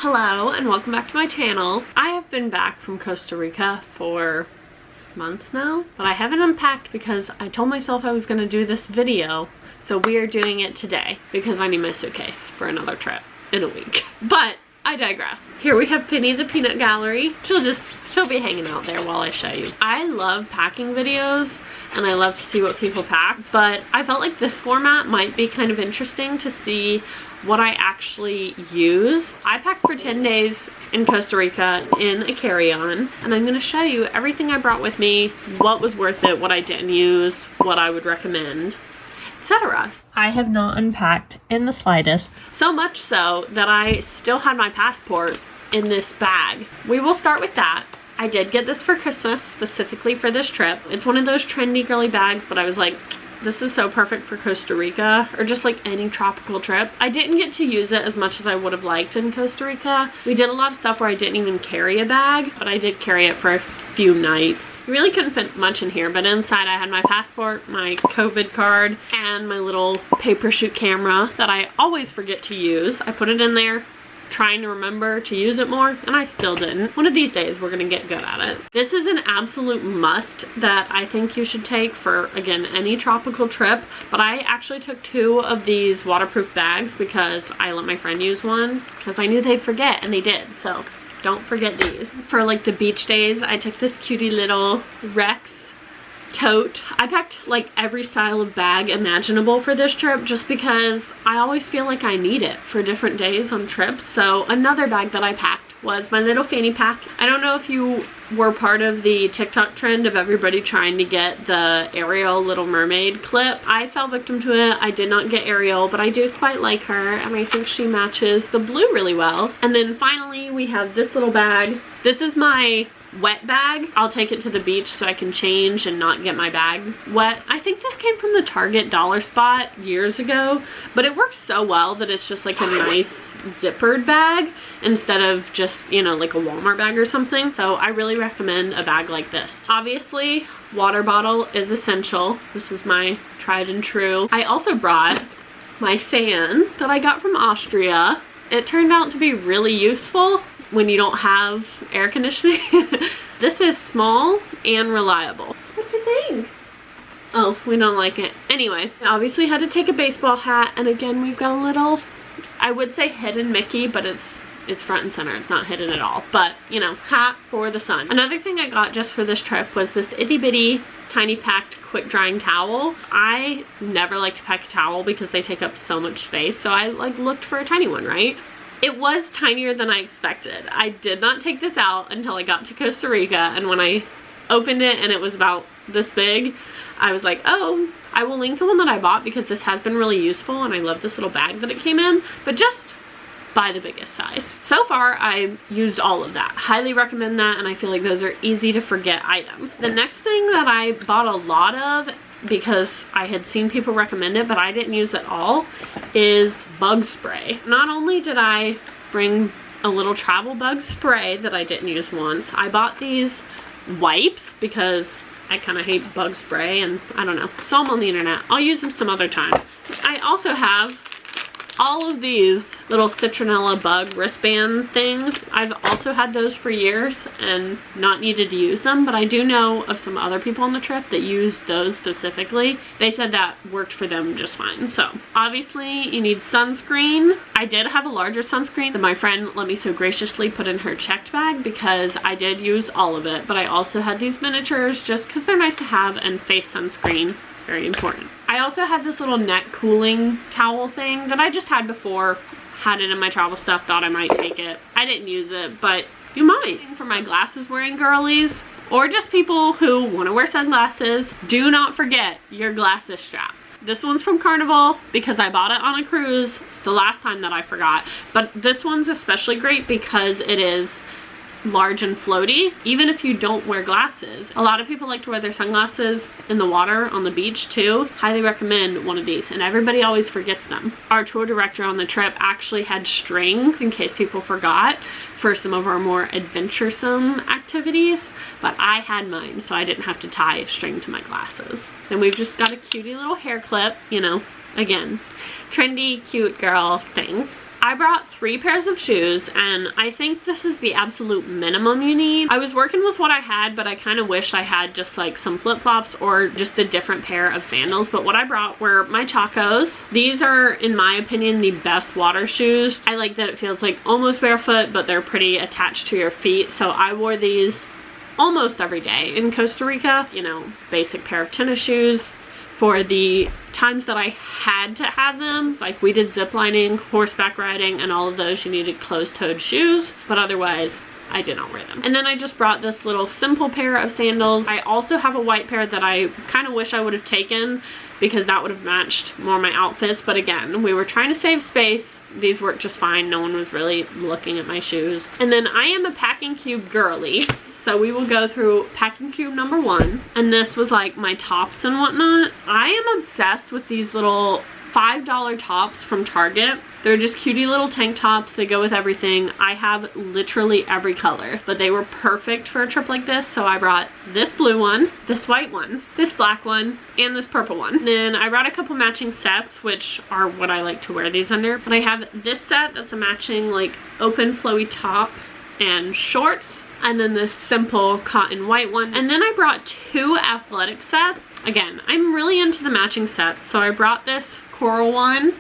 Hello and welcome back to my channel. I have been back from Costa Rica for months now, but I haven't unpacked because I told myself I was going to do this video, so we are doing it today because I need my suitcase for another trip in a week. But I digress. Here we have Penny the Peanut Gallery. She'll be hanging out there while I show you. I love packing videos and I love to see what people pack, but I felt like this format might be kind of interesting to see what I actually used. I packed for 10 days in Costa Rica in a carry-on, and I'm gonna show you everything I brought with me, what was worth it, what I didn't use, what I would recommend, etc. I have not unpacked in the slightest. So much so that I still had my passport in this bag. We will start with that. I did get this for Christmas, specifically for this trip. It's one of those trendy girly bags, but I was like, this is so perfect for Costa Rica or just like any tropical trip. I didn't get to use it as much as I would have liked in Costa Rica. We did a lot of stuff where I didn't even carry a bag, but I did carry it for a few nights. You really couldn't fit much in here, but inside I had my passport, my COVID card, and my little paper shoot camera that I always forget to use. I put it in there trying to remember to use it more, and I still didn't. One of these days we're gonna get good at it. This is an absolute must that I think you should take for, again, any tropical trip, but I actually took 2 of these waterproof bags because I let my friend use one because I knew they'd forget, and they did, so don't forget these. For like the beach days, I took this cutie little Rex tote. I packed like every style of bag imaginable for this trip just because I always feel like I need it for different days on trips. So another bag that I packed was my little fanny pack. I don't know if you were part of the TikTok trend of everybody trying to get the Ariel Little Mermaid clip. I fell victim to it. I did not get Ariel, but I do quite like her and I think she matches the blue really well. And then finally we have this little bag. This is my wet bag. I'll take it to the beach so I can change and not get my bag wet. I think this came from the Target dollar spot years ago, but it works so well that it's just like a nice zippered bag instead of just, you know, like a Walmart bag or something. So I really recommend a bag like this. Obviously, water bottle is essential. This is my tried and true. I also brought my fan that I got from Austria. It turned out to be really useful when you don't have air conditioning. This is small and reliable. What you think? Oh, we don't like it. Anyway, I obviously had to take a baseball hat, and again we've got a little, I would say hidden Mickey, but it's front and center. It's not hidden at all, but you know, hat for the sun. Another thing I got just for this trip was this itty bitty tiny packed quick drying towel. I never like to pack a towel because they take up so much space, so I like looked for a tiny one, right? It was tinier than I expected. I did not take this out until I got to Costa Rica, and when I opened it and it was about this big, I was like, oh, I will link the one that I bought because this has been really useful and I love this little bag that it came in, but just buy the biggest size. So far, I used all of that. Highly recommend that, and I feel like those are easy to forget items. The next thing that I bought a lot of, because I had seen people recommend it but I didn't use it all, is bug spray. Not only did I bring a little travel bug spray that I didn't use once, I bought these wipes because I kind of hate bug spray, and I don't know, saw them on the internet. I'll use them some other time. I also have all of these little citronella bug wristband things. I've also had those for years and not needed to use them, but I do know of some other people on the trip that used those specifically. They said that worked for them just fine. So obviously you need sunscreen. I did have a larger sunscreen that my friend let me so graciously put in her checked bag because I did use all of it, but I also had these miniatures just because they're nice to have, and face sunscreen, very important. I also had this little neck cooling towel thing that I just had before, had it in my travel stuff, thought I might take it. I didn't use it, but you might. For my glasses wearing girlies, or just people who want to wear sunglasses, do not forget your glasses strap. This one's from Carnival because I bought it on a cruise the last time that I forgot, but this one's especially great because it is large and floaty, even if you don't wear glasses. A lot of people like to wear their sunglasses in the water on the beach too. Highly recommend one of these, and everybody always forgets them. Our tour director on the trip actually had strings in case people forgot for some of our more adventuresome activities, but I had mine so I didn't have to tie a string to my glasses. Then we've just got a cutie little hair clip, you know, again, trendy cute girl thing. I brought 3 pairs of shoes, and I think this is the absolute minimum you need. I was working with what I had, but I kind of wish I had just like some flip-flops or just a different pair of sandals. But what I brought were my Chacos. These are, in my opinion, the best water shoes. I like that it feels like almost barefoot, but they're pretty attached to your feet. So I wore these almost every day in Costa Rica. You know, basic pair of tennis shoes. For the times that I had to have them, like we did zip lining, horseback riding, and all of those, you needed closed-toed shoes, but otherwise I did not wear them. And then I just brought this little simple pair of sandals. I also have a white pair that I kind of wish I would have taken because that would have matched more of my outfits, but again, we were trying to save space. These worked just fine. No one was really looking at my shoes. And then I am a packing cube girly. So we will go through packing cube number 1. And this was like my tops and whatnot. I am obsessed with these little $5 tops from Target. They're just cutie little tank tops. They go with everything. I have literally every color, but they were perfect for a trip like this. So I brought this blue one, this white one, this black one, and this purple one. Then I brought a couple matching sets, which are what I like to wear these under. But I have this set that's a matching like open flowy top and shorts. And then this simple cotton white one. And then I brought 2 athletic sets. Again, I'm really into the matching sets. So I brought this coral one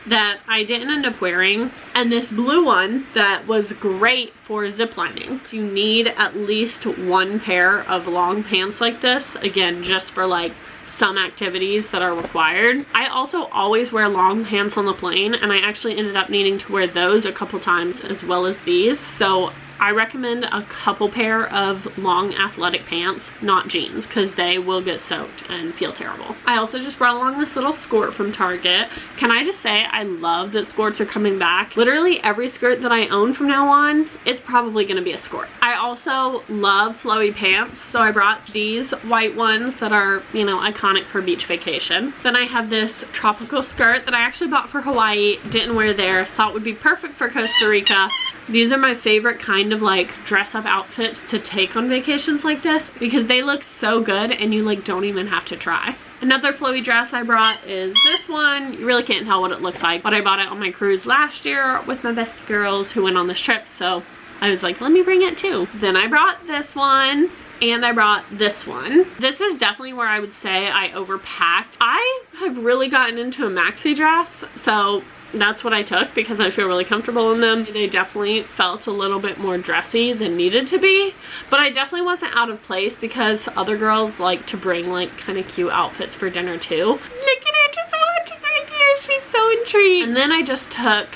that I didn't end up wearing. And this blue one that was great for ziplining. You need at least 1 pair of long pants like this. Again, just for like some activities that are required. I also always wear long pants on the plane. And I actually ended up needing to wear those a couple times as well as these. So I recommend a couple pair of long athletic pants, not jeans, because they will get soaked and feel terrible. I also just brought along this little skirt from Target. Can I just say I love that skirts are coming back. Literally every skirt that I own from now on, it's probably going to be a skirt. I also love flowy pants, so I brought these white ones that are, you know, iconic for beach vacation. Then I have this tropical skirt that I actually bought for Hawaii, didn't wear there, thought would be perfect for Costa Rica. These are my favorite kind of like dress up outfits to take on vacations like this because they look so good and you like don't even have to try. Another flowy dress I brought is this one. You really can't tell what it looks like, but I bought it on my cruise last year with my best girls who went on this trip, so I was like, let me bring it too. Then I brought this one. And I brought this one. This is definitely where I would say I overpacked. I have really gotten into a maxi dress, so that's what I took because I feel really comfortable in them. They definitely felt a little bit more dressy than needed to be, but I definitely wasn't out of place because other girls like to bring like kind of cute outfits for dinner too. Look at her just watching right here. She's so intrigued. And then I just took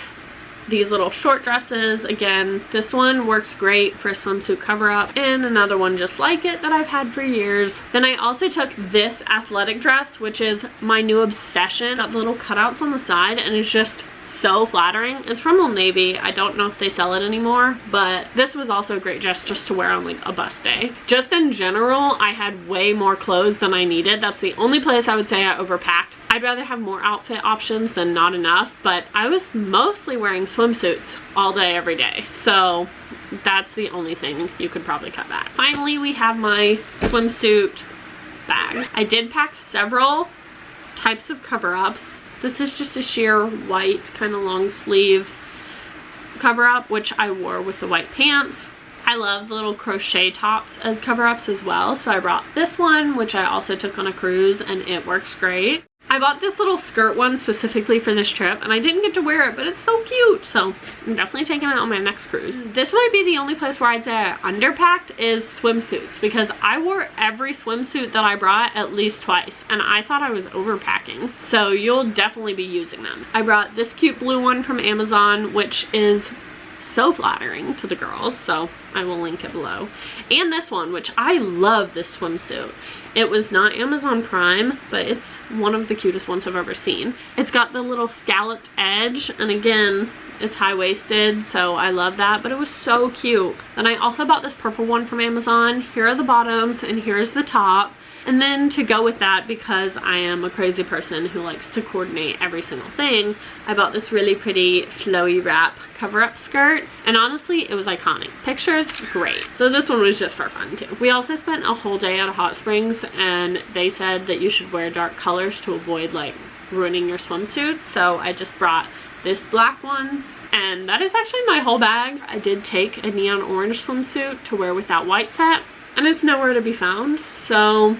these little short dresses. Again, this one works great for a swimsuit cover up, and another one just like it that I've had for years. Then I also took this athletic dress, which is my new obsession. Got the little cutouts on the side and it's just so flattering. It's from Old Navy. I don't know if they sell it anymore, but this was also a great dress just to wear on like a bus day. Just in general, I had way more clothes than I needed. That's the only place I would say I overpacked. I'd rather have more outfit options than not enough, but I was mostly wearing swimsuits all day, every day. So that's the only thing you could probably cut back. Finally, we have my swimsuit bag. I did pack several types of cover-ups. This is just a sheer white kind of long sleeve cover-up, which I wore with the white pants. I love the little crochet tops as cover-ups as well, so I brought this one, which I also took on a cruise, and it works great. I bought this little skirt one specifically for this trip, and I didn't get to wear it, but it's so cute, so I'm definitely taking it on my next cruise. This might be the only place where I'd say I underpacked is swimsuits, because I wore every swimsuit that I brought at least twice, and I thought I was overpacking, so you'll definitely be using them. I brought this cute blue one from Amazon, which is so flattering to the girls, so I will link it below. And this one, which I love this swimsuit. It was not Amazon Prime, but it's one of the cutest ones I've ever seen. It's got the little scalloped edge, and again, it's high-waisted, so I love that, but it was so cute. Then I also bought this purple one from Amazon. Here are the bottoms, and here's the top. And then to go with that, because I am a crazy person who likes to coordinate every single thing, I bought this really pretty flowy wrap cover-up skirt, and honestly, it was iconic. Pictures, great. So this one was just for fun too. We also spent a whole day at a hot springs, and they said that you should wear dark colors to avoid like ruining your swimsuit, so I just brought this black one, and that is actually my whole bag. I did take a neon orange swimsuit to wear with that white set, and it's nowhere to be found. So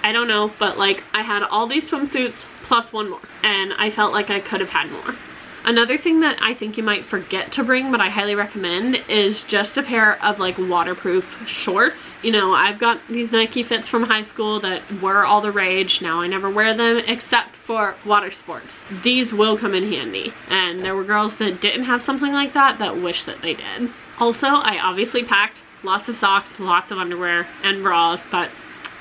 I don't know, but like I had all these swimsuits plus one more, and I felt like I could have had more. Another thing that I think you might forget to bring, but I highly recommend, is just a pair of like waterproof shorts. You know, I've got these Nike Fits from high school that were all the rage. Now I never wear them except for water sports. These will come in handy, and there were girls that didn't have something like that that wish that they did. Also, I obviously packed lots of socks, lots of underwear, and bras, but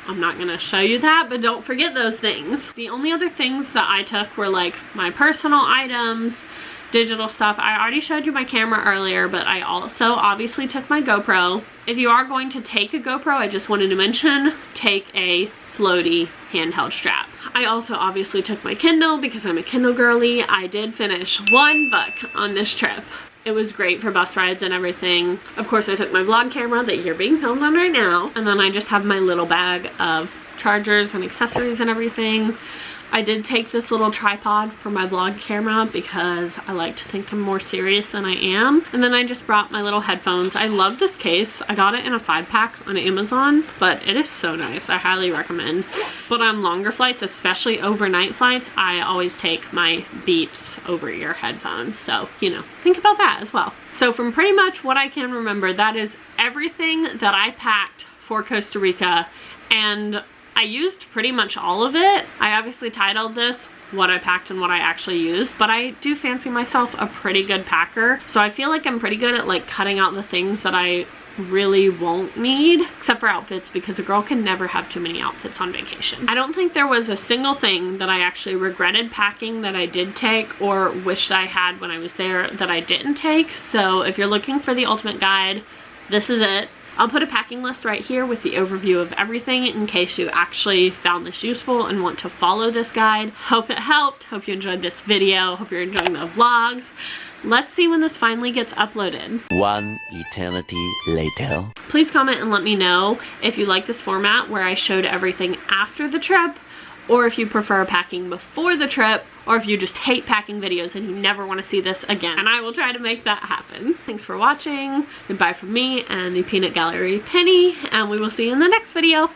I'm not gonna show you that, but don't forget those things. The only other things that I took were like my personal items, digital stuff. I already showed you my camera earlier, but I also obviously took my GoPro. If you are going to take a GoPro, I just wanted to mention, take a floaty handheld strap. I also obviously took my Kindle because I'm a Kindle girly. I did finish one book on this trip. It was great for bus rides and everything. Of course, I took my vlog camera that you're being filmed on right now. And then I just have my little bag of chargers and accessories and everything. I did take this little tripod for my vlog camera because I like to think I'm more serious than I am. And then I just brought my little headphones. I love this case. I got it in a 5-pack on Amazon, but it is so nice. I highly recommend. But on longer flights, especially overnight flights, I always take my Beats over-ear headphones. So, you know, think about that as well. So from pretty much what I can remember, that is everything that I packed for Costa Rica, and I used pretty much all of it. I obviously titled this what I packed and what I actually used, but I do fancy myself a pretty good packer. So I feel like I'm pretty good at like cutting out the things that I really won't need, except for outfits, because a girl can never have too many outfits on vacation. I don't think there was a single thing that I actually regretted packing that I did take or wished I had when I was there that I didn't take. So if you're looking for the ultimate guide, this is it. I'll put a packing list right here with the overview of everything in case you actually found this useful and want to follow this guide. Hope it helped. Hope you enjoyed this video. Hope you're enjoying the vlogs. Let's see when this finally gets uploaded. One eternity later. Please comment and let me know if you like this format where I showed everything after the trip, or if you prefer packing before the trip, or if you just hate packing videos and you never want to see this again. And I will try to make that happen. Thanks for watching. Goodbye from me and the Peanut Gallery Penny, and we will see you in the next video.